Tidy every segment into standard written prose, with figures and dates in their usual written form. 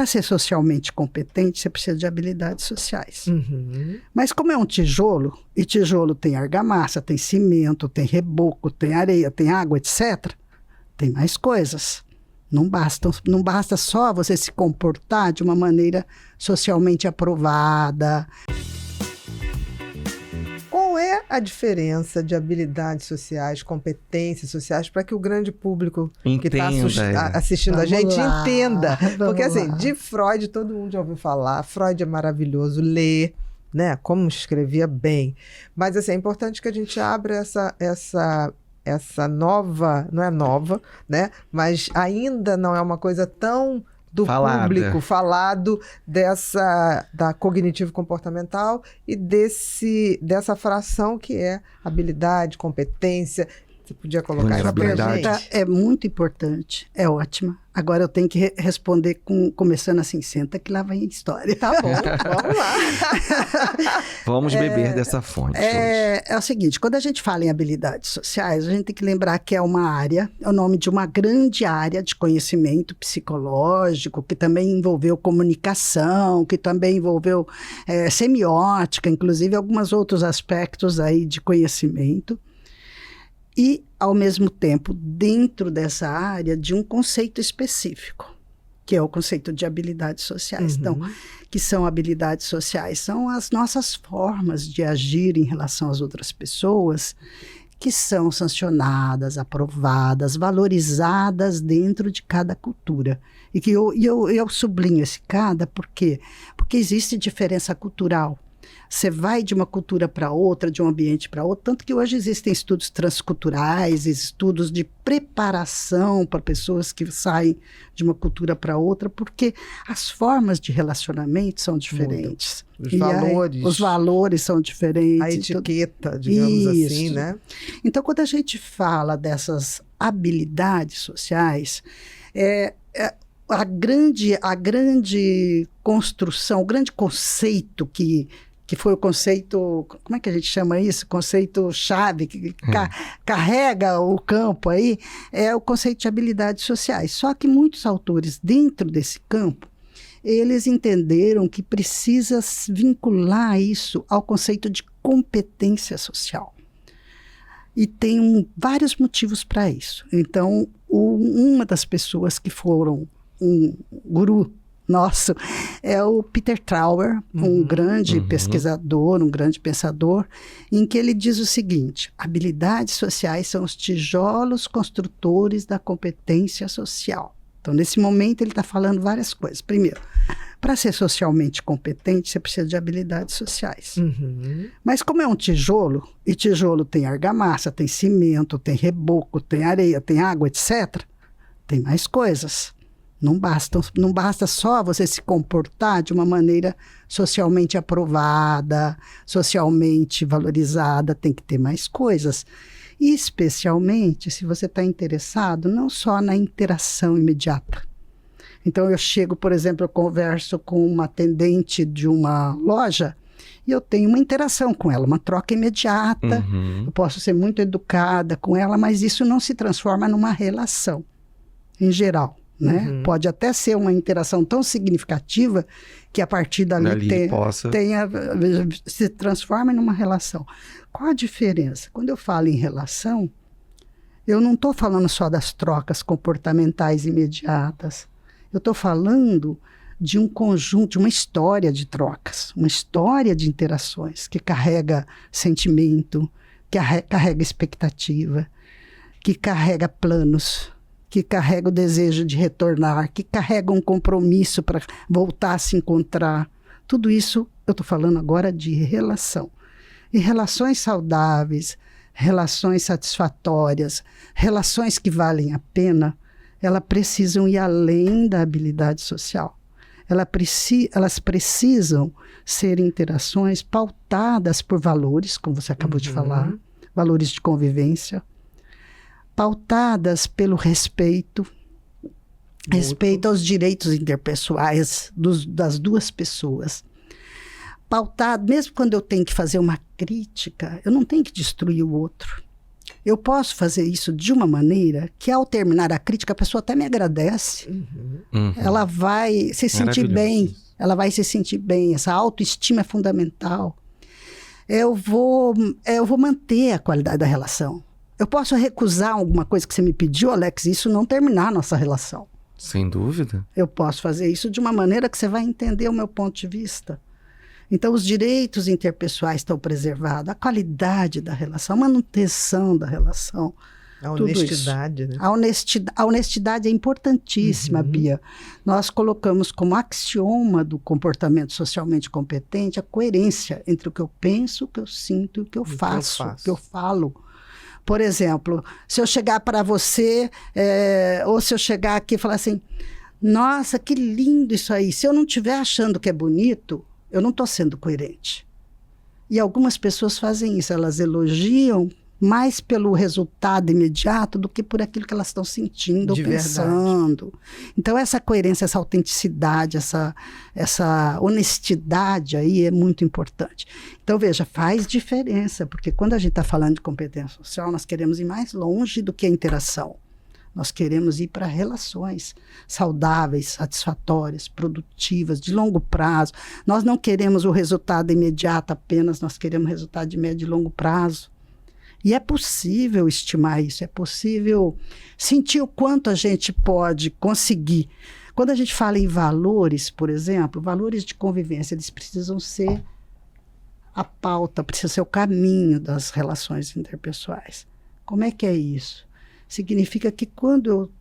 Para ser socialmente competente, você precisa de habilidades sociais. Uhum. Mas como é um tijolo, e tijolo tem argamassa, tem cimento, tem reboco, tem areia, tem água, etc., tem mais coisas. Não basta só você se comportar de uma maneira socialmente aprovada. Qual é a diferença de habilidades sociais, competências sociais, para que o grande público que está assistindo a gente entenda? Porque, assim, de Freud, todo mundo já ouviu falar. Freud é maravilhoso, lê, né? Como escrevia bem. Mas, assim, é importante que a gente abra essa nova, não é nova, né? Mas ainda não é uma coisa tão do público falado da cognitivo-comportamental e dessa fração que é habilidade, competência. Você podia colocar isso pra gente? Essa pergunta é muito importante, é ótima. Agora eu tenho que responder começando assim, senta que lá vem a história. Tá bom, vamos lá. Vamos beber dessa fonte hoje. É o seguinte, quando a gente fala em habilidades sociais, a gente tem que lembrar que é uma área, é o nome de uma grande área de conhecimento psicológico, que também envolveu comunicação, que também envolveu semiótica, inclusive alguns outros aspectos aí de conhecimento. E, ao mesmo tempo, dentro dessa área, de um conceito específico, que é o conceito de habilidades sociais. Então, que são habilidades sociais? São as nossas formas de agir em relação às outras pessoas, que são sancionadas, aprovadas, valorizadas dentro de cada cultura. E que eu sublinho esse cada, por quê? Porque existe diferença cultural. Você vai de uma cultura para outra, de um ambiente para outro, tanto que hoje existem estudos transculturais, estudos de preparação para pessoas que saem de uma cultura para outra, porque as formas de relacionamento são diferentes. Os valores são diferentes. A etiqueta, digamos assim, né? Então, quando a gente fala dessas habilidades sociais, a grande construção, o grande conceito que foi o conceito, como é que a gente chama isso? Conceito-chave, que carrega o campo aí, é o conceito de habilidades sociais. Só que muitos autores dentro desse campo, eles entenderam que precisa vincular isso ao conceito de competência social. E tem vários motivos para isso. Então, uma das pessoas que foram um guru nosso é o Peter Trauer, um grande pesquisador, um grande pensador, em que ele diz o seguinte: habilidades sociais são os tijolos construtores da competência social. Então, nesse momento, ele está falando várias coisas. Primeiro, para ser socialmente competente, você precisa de habilidades sociais. Mas como é um tijolo, e tijolo tem argamassa, tem cimento, tem reboco, tem areia, tem água, etc., tem mais coisas. Não basta só você se comportar de uma maneira socialmente aprovada, socialmente valorizada, tem que ter mais coisas. E especialmente se você está interessado não só na interação imediata. Então eu chego, por exemplo, eu converso com uma atendente de uma loja e eu tenho uma interação com ela, uma troca imediata. Eu posso ser muito educada com ela, mas isso não se transforma numa relação, em geral. Né? Pode até ser uma interação tão significativa que a partir dali se transforma numa relação. Qual a diferença? Quando eu falo em relação, eu não estou falando só das trocas comportamentais imediatas. Eu estou falando de um conjunto, de uma história de trocas, uma história de interações que carrega sentimento, que carrega expectativa, que carrega planos, que carrega o desejo de retornar, que carrega um compromisso para voltar a se encontrar. Tudo isso eu estou falando agora de relação. E relações saudáveis, relações satisfatórias, relações que valem a pena, elas precisam ir além da habilidade social. Elas precisam ser interações pautadas por valores, como você acabou de falar, valores de convivência, pautadas pelo respeito aos direitos interpessoais das duas pessoas. Pautado, mesmo quando eu tenho que fazer uma crítica, eu não tenho que destruir o outro. Eu posso fazer isso de uma maneira que, ao terminar a crítica, a pessoa até me agradece. Ela vai se sentir bem. Ela vai se sentir bem. Essa autoestima é fundamental. Eu vou manter a qualidade da relação. Eu posso recusar alguma coisa que você me pediu, Alex, e isso não terminar a nossa relação. Sem dúvida. Eu posso fazer isso de uma maneira que você vai entender o meu ponto de vista. Então, os direitos interpessoais estão preservados, a qualidade da relação, a manutenção da relação. A honestidade, né? A honestidade é importantíssima, Bia. Nós colocamos como axioma do comportamento socialmente competente a coerência entre o que eu penso, o que eu sinto e o que eu faço, o que eu falo. Por exemplo, se eu chegar para você, ou se eu chegar aqui e falar assim, nossa, que lindo isso aí. Se eu não estiver achando que é bonito, eu não estou sendo coerente. E algumas pessoas fazem isso, elas elogiam mais pelo resultado imediato do que por aquilo que elas estão sentindo ou pensando. Verdade. Então, essa coerência, essa autenticidade, essa honestidade aí é muito importante. Então, veja, faz diferença, porque quando a gente está falando de competência social, nós queremos ir mais longe do que a interação. Nós queremos ir para relações saudáveis, satisfatórias, produtivas, de longo prazo. Nós não queremos o resultado imediato apenas, nós queremos resultado de médio e longo prazo. E é possível estimar isso, é possível sentir o quanto a gente pode conseguir. Quando a gente fala em valores, por exemplo, valores de convivência, eles precisam ser a pauta, precisa ser o caminho das relações interpessoais. Como é que é isso? Significa que quando eu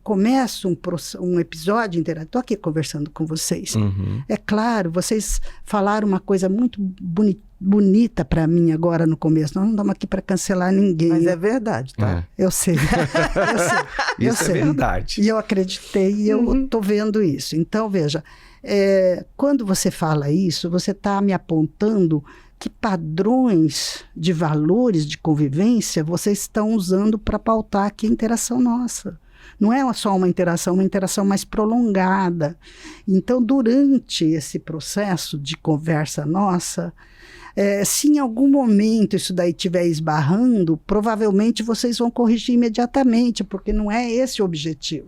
começo um episódio interativo, estou aqui conversando com vocês. É claro, vocês falaram uma coisa muito bonita para mim agora no começo. Nós não estamos aqui para cancelar ninguém. Mas é verdade, tá? Eu sei. Eu sei. É verdade. E eu acreditei e eu estou vendo isso. Então, veja, quando você fala isso, você está me apontando que padrões de valores de convivência vocês estão usando para pautar aqui a interação nossa. Não é só uma interação mais prolongada. Então, durante esse processo de conversa nossa, se em algum momento isso daí estiver esbarrando, provavelmente vocês vão corrigir imediatamente, porque não é esse o objetivo.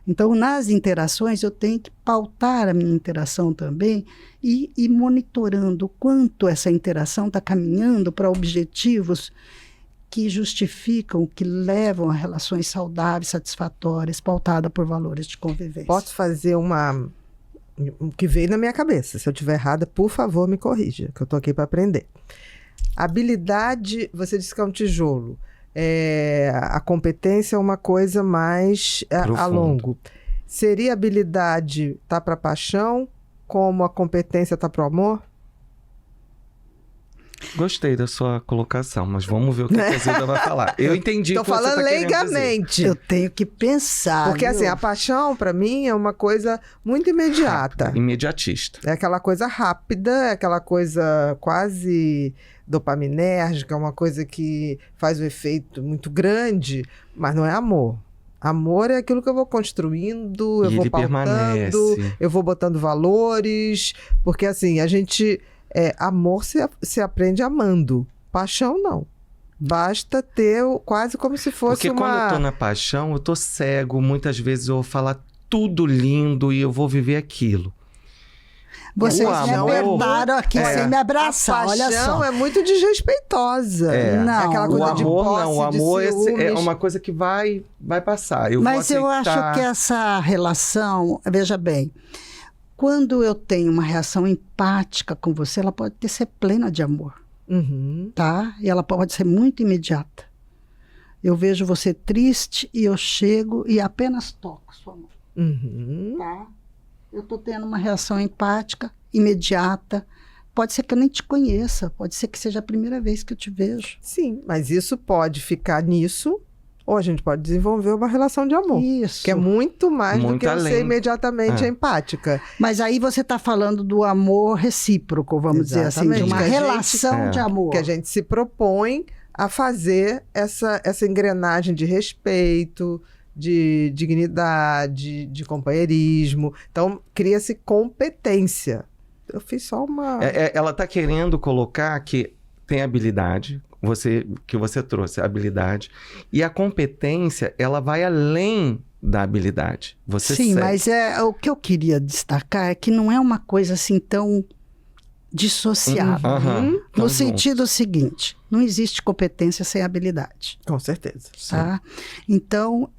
Então, nas interações, eu tenho que pautar a minha interação também e ir monitorando o quanto essa interação está caminhando para objetivos que justificam, que levam a relações saudáveis, satisfatórias, pautadas por valores de convivência. Posso fazer o que veio na minha cabeça. Se eu estiver errada, por favor, me corrija, que eu estou aqui para aprender. Habilidade, você disse que é um tijolo. A competência é uma coisa mais a longo. Seria a habilidade tá para paixão, como a competência tá para o amor? Gostei da sua colocação, mas vamos ver o que a Zilda vai falar. Eu entendi o que você está querendo dizer. Tô falando leigamente. Eu tenho que pensar. Porque assim, a paixão, para mim, é uma coisa muito imediata. Rápida, imediatista. É aquela coisa rápida, é aquela coisa quase dopaminérgica, uma coisa que faz um efeito muito grande, mas não é amor. Amor é aquilo que eu vou construindo, eu vou pautando, eu vou botando valores, porque assim, a gente... amor se aprende amando, paixão não. Basta ter quase como se fosse Porque quando eu tô na paixão, eu tô cego, muitas vezes eu vou falar tudo lindo e eu vou viver aquilo. Vocês me apertaram aqui sem me abraçar, olha só. A paixão é muito desrespeitosa. Não, aquela coisa de posse, o amor de é uma coisa que vai passar. Mas eu acho que essa relação, veja bem, quando eu tenho uma reação empática com você, ela pode ser plena de amor, tá? E ela pode ser muito imediata. Eu vejo você triste e eu chego e apenas toco sua mão, tá? Eu estou tendo uma reação empática, imediata. Pode ser que eu nem te conheça, pode ser que seja a primeira vez que eu te vejo. Sim, mas isso pode ficar nisso, ou a gente pode desenvolver uma relação de amor. Isso. Que é muito mais do que eu ser imediatamente empática. Mas aí você está falando do amor recíproco, vamos dizer assim, de uma relação de amor. Que a gente se propõe a fazer essa engrenagem de respeito, de dignidade, de companheirismo. Então, cria-se competência. Eu fiz só uma... Ela está querendo colocar que tem habilidade, que você trouxe, a habilidade. E a competência, ela vai além da habilidade. Sim, mas o que eu queria destacar é que não é uma coisa assim tão dissociável. No sentido seguinte, não existe competência sem habilidade. Com certeza. Tá? Então,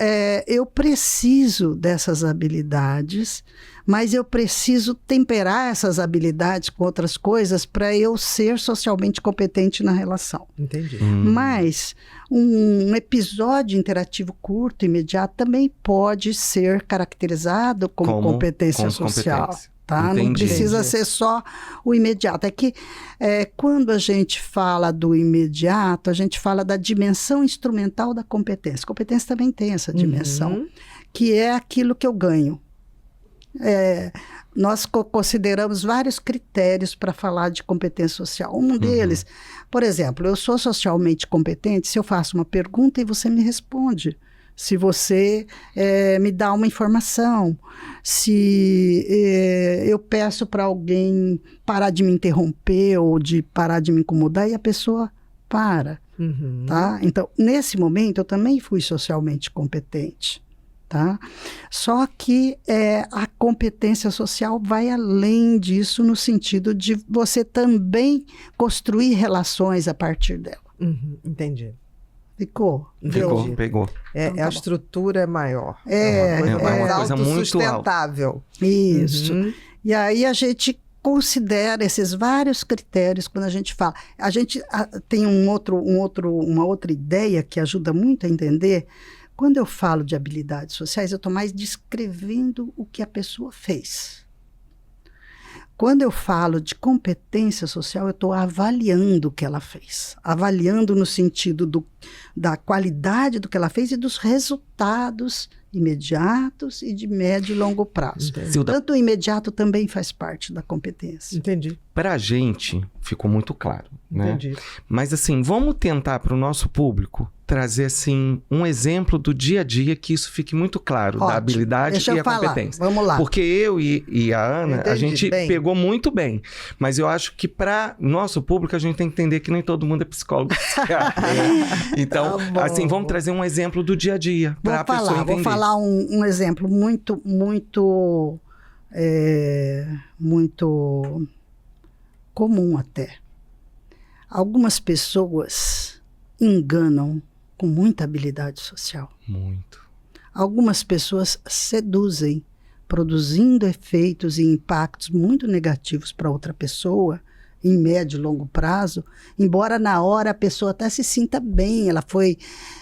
eu preciso dessas habilidades, mas eu preciso temperar essas habilidades com outras coisas para eu ser socialmente competente na relação. Entendi. Mas um episódio interativo curto, imediato, também pode ser caracterizado como competência social. Competência. Tá? Não precisa ser só o imediato. É que quando a gente fala do imediato, a gente fala da dimensão instrumental da competência. Competência também tem essa dimensão, que é aquilo que eu ganho. Nós consideramos vários critérios para falar de competência social. Um deles, por exemplo, eu sou socialmente competente se eu faço uma pergunta e você me responde. Se você me dá uma informação, se eu peço para alguém parar de me interromper ou de parar de me incomodar e a pessoa para. Tá? Então, nesse momento, eu também fui socialmente competente. Tá? Só que a competência social vai além disso no sentido de você também construir relações a partir dela. Entendi. Pegou. A estrutura é maior. Uma coisa muito sustentável. Isso. E aí a gente considera esses vários critérios quando a gente fala. A gente tem uma outra ideia que ajuda muito a entender. Quando eu falo de habilidades sociais, eu estou mais descrevendo o que a pessoa fez. Quando eu falo de competência social, eu estou avaliando o que ela fez. Avaliando no sentido da qualidade do que ela fez e dos resultados imediatos e de médio e longo prazo. Tanto o imediato também faz parte da competência. Entendi. Para a gente, ficou muito claro, né? Entendi. Mas assim, vamos tentar para o nosso público trazer assim um exemplo do dia a dia que isso fique muito claro, da habilidade e a competência. Vamos lá. Porque eu e a Ana, a gente pegou muito bem. Mas eu acho que para nosso público a gente tem que entender que nem todo mundo é psicólogo. Então, assim, vamos trazer um exemplo do dia a dia para a pessoa entender. Vou falar um exemplo muito comum até. Algumas pessoas enganam com muita habilidade social. Muito. Algumas pessoas seduzem, produzindo efeitos e impactos muito negativos para outra pessoa, em médio e longo prazo, embora na hora a pessoa até se sinta bem, ela foi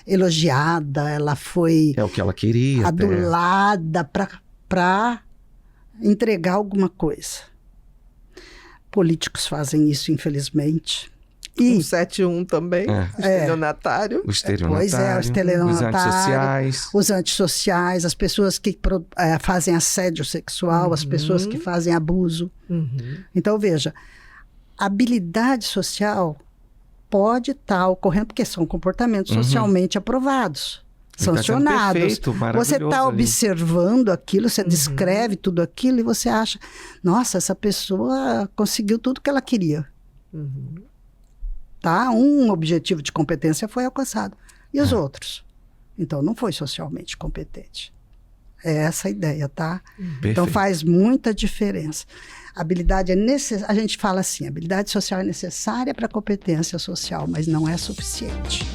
elogiada, ela foi... É o que ela queria. Adulada para entregar alguma coisa. Políticos fazem isso, infelizmente. E o 71 também, o estelionatário. O estelionatário. Pois o estelionatário. Os antissociais, as pessoas que fazem assédio sexual, as pessoas que fazem abuso. Então, veja, habilidade social pode estar ocorrendo, porque são comportamentos socialmente aprovados, sancionados. Perfeito, você está observando aquilo, você descreve tudo aquilo e você acha, nossa, essa pessoa conseguiu tudo que ela queria. Tá? Um objetivo de competência foi alcançado. E os outros? Então, não foi socialmente competente. É essa a ideia, tá? Então, faz muita diferença. Habilidade a gente fala assim, habilidade social é necessária para a competência social, mas não é suficiente.